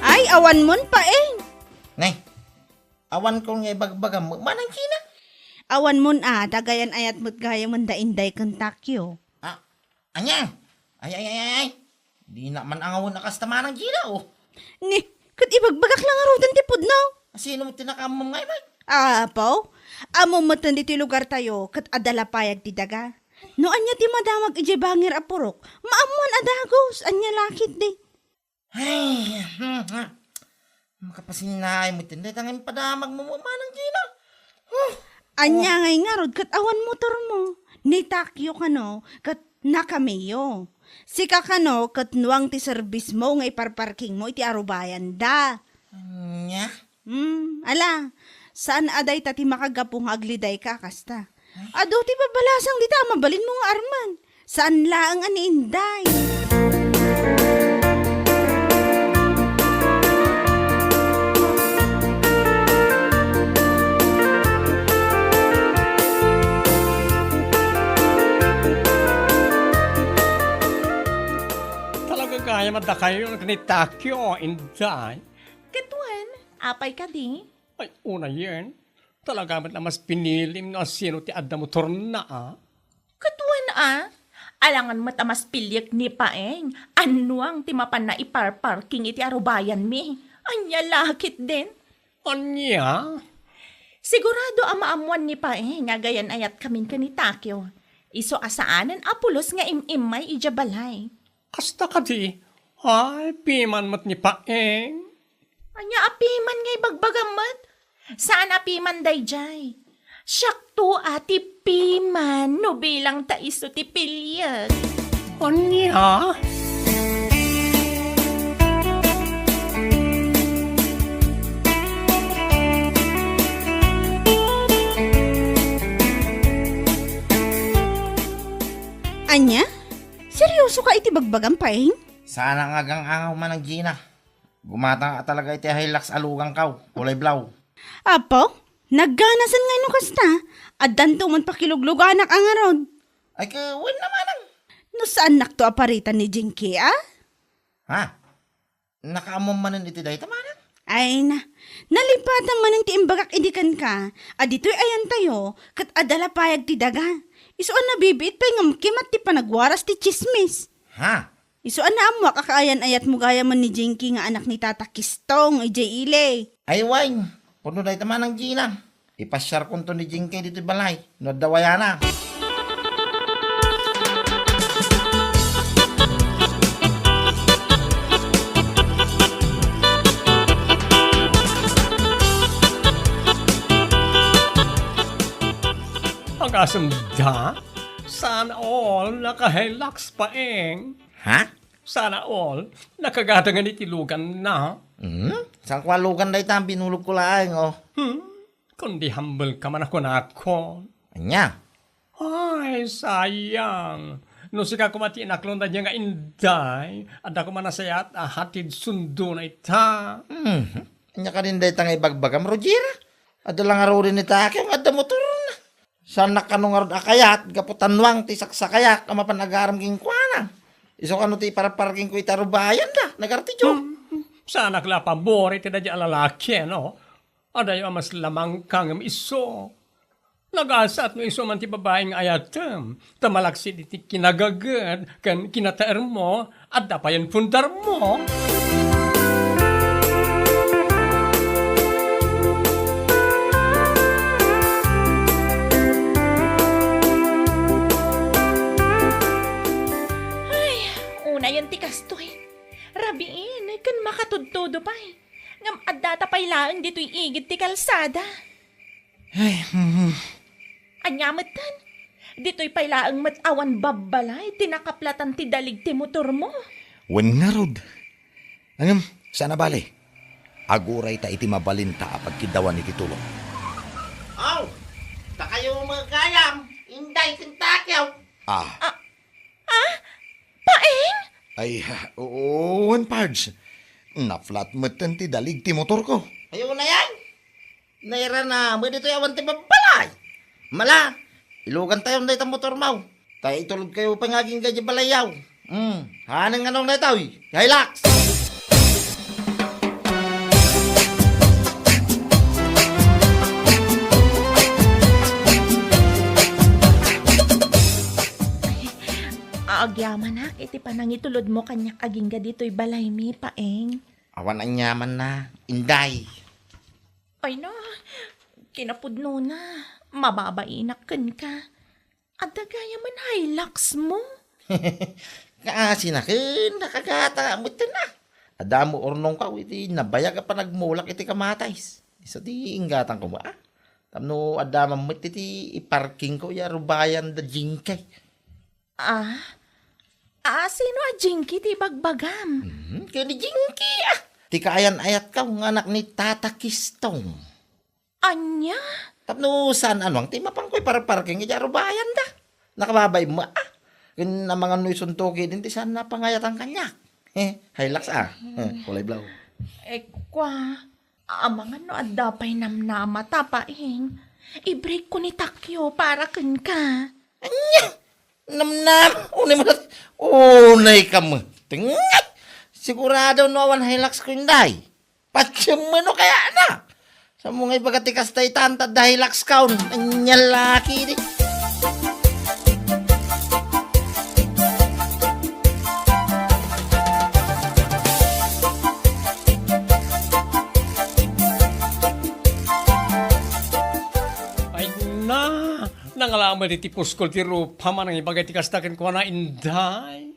Ay, awan mon pa eh. Nay, awan kong ibagbagam mo, manang Gina. Awan mon dagayan ayat mo't gaya man da Inday kang takyo. Ah, anya? Ay. Di na man ang awon nakasta manang Gina, oh. Ni, kat ibagbagak lang arudan ti pudnaw. Sino mo tinakamam ngay, may? Apaw, amo matan di ti lugar tayo, kat adala payag ti daga. No anya ti madamag ije bangir apurok, maamuan adagos, anya lakit di. Ay, makapasinay mo tinday tangin padamag mo manang Gina. Anya ngay nga rod, kat awan motor mo. Ni takyo ka no, kat nakamayo. Sika ka no, kat nuang ti service mo ngay parparking mo iti arubayan da. Anya? Ala, saan aday tati makagapong agliday ka kasta? Ado ti babalasang dita, mabalin mo nga arman. Saan laang ani Inday? Talaga kaya madakayo ni Takyo, Inday. Katuan, apay ka di? Ay, una yan. Talaga ba't na mas pinilim na sino ti adda mo torna, Katuan alangan matamas pilyak ni Paeng. Anuang timapan na ipar-parking iti arubayan mi. Anya lakit din. Anya? Sigurado ang maamuan ni Paeng nga gayan ayat kamin ka ni Takyo. Iso asaanan apulos nga imimay ijabalay. Kasta ka di. Ay, piman mat ni Paeng. Anya apiman ngay bagbagamat. Saan apiman dayjay? Syakto ati piman no bilang taiso ti pilyag. Anya? Anya? Seryoso ka iti bagbagang Paeng? Sana nga gang angaw manang Gina. Gumatang ka talaga iti Hilux alugang kaw, kulay blaw. Apo, nagganasan nga no kasta. Addan to man pakilugluganak ang aron. Ay kawin naman ang. No saan nakto aparitan ni Jinky, Ha? Nakaamom manan iti day tamanang? Ay na, nalipatan man ang tiimbagak idikan ka. Adito'y ayan tayo, kat adala payag ti daga. Isuan na bibit pa yung kimat ti panagwaras ti chismis. Ha? Isuan na amo kakaayan ayat mo gaya man ni Jinky nga anak ni Tata Kistong, ije ile. Ay wine, puno day tamanang Gina. Ipasyar ko to ni Jinky dito balay. No dawayana. Ang asanda? Sana all naka-Hilux Paeng. Ha? Sana all nakagadangan itilugan na. Saan kwalugan day tam binulog ko laeng, oh. Kundi humble ka man ako na ako. Anya? Ay, sayang. No sika kumati naklon da niya nga Inday, at ako man nasayat hatid sundo na ita. Anya ka rin day tang ibagbagam, Rogera. Ada lang araw rin ita aking ada motor na. Saan nakanong akayat, gaputanwang ti saksakayak, amapanagaram king kuana. Iso kano ti para parking ko itarubayan da, nagartidyo. Sana kla pabori ti da di alalaki, no? Ada yung mas lamang kang iso. Nagasat no iso man ti babaeng ayatem. Tamalaksi di ti kinagagad, kan kinataer mo, at dapayan pundar mo. Una yan ti kastoy. Rabiin, kan makatudtudo pa eh. Ngam adda tapay laang dito'y igid ti kalsada. Anyamatan, dito'y pailaang matawan babalay, tinakaplatan ti dalig ti motor mo. Wen nga rod. Angam, sana bali. Aguray ta iti mabalinta pagkidawan iti tulong. Aw, ta kayo magkayam, Inday kang takyaw. Ah, Ay, uwan, Pards. Na-flat matan ti dalig ti motor ko. Ayaw na yan. Naira na mo dito yawan ti babalay. Mala, ilugan tayo na itang motor mau. Tayo itulog kayo pangaging gadya balayaw. Hanang anong na ito, Hilux. Agyaman na, iti panang itulod mo kanyak aging ga dito'y balay mi, Paeng. Awan ang yaman na, inday. Ay na, kinapudno na. Mababainak ka. At dagaya man Hilux mo. Kaasi na kin, nakagata, amit na. Adamo ornong ka, iti nabayag ka pa nagmulak iti kamatays. Isa di ingatan ko ba? Tamno adamam mo iti iparking ko, ya rubayan da jingkay. Sino a Jinky ti bagbagam? Kaya ni Jinky Ti kaayan ayat ka, ng anak ni Tata Kistong. Anya? Tapno saan ano, ang timapang ko'y parking, iti rubayan da. Nakababay mo, Kung na mga nuy suntuki din, ti saan napangayat ang kanyak. Hilux kulay blaw. Kwa, amangan no at dapay namnamata, Paeng. I-break ko ni Takyo para ken ka. Anya! Namnam! Unay ka mo. Tingat! Sigurado no awan Hilux ko inday. Patsyo mo no kaya na. Sa mga ibagatikas tayo tantad da Hilux kaun. Anya laki di. Nangalaman iti puskol ti rupa man ang ibagay ti kastakin ko na inday.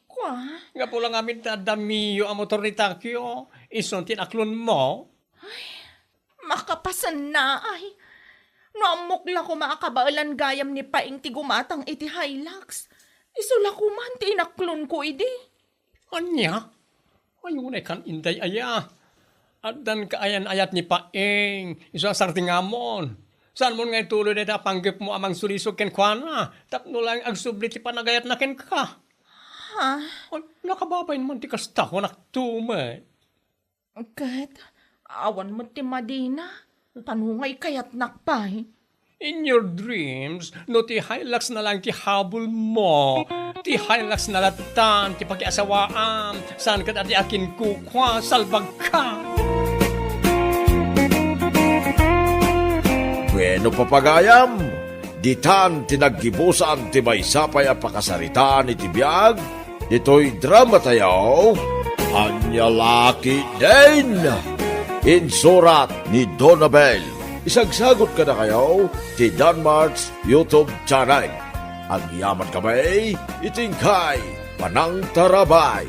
Kwa? Nga po lang amin tadamiyo ang motor ni Takyo. Ison tinaklon mo. Makapasan na ay. Naamukla ko maakabaalan gayam ni Paeng ti gumatang iti Hilux. Isula ko man ti inaklon ko idi. Anya? Ayunay kan inday aya. At dan kaayan ayat ni Paeng. Iso asarting amon. Saan mo nga ituloy na panggip mo amang sulisog ken kwa na? Tapno lang agsubli ti panagayat na ken ka. Ha? Ay, nakababay naman ti kasta ko naktumay. Kat, awan mo ti Madina. Panungay kayat nakpay. In your dreams, no ti Hilux na lang ti habol mo. Ti Hilux na latan, ti pakiasawaan. Saan ka ati akin kukwa, salbag ka. Bueno papagayam, ditan tinaggibusan ti maysapay a pakasaritaan iti biag, dito'y drama tayo, Anya Laki din! Insurat ni Donabel. Isagsagot ka na kayo ti Danmarks YouTube channel. Ang yaman kamay, itingkay, panang tarabay.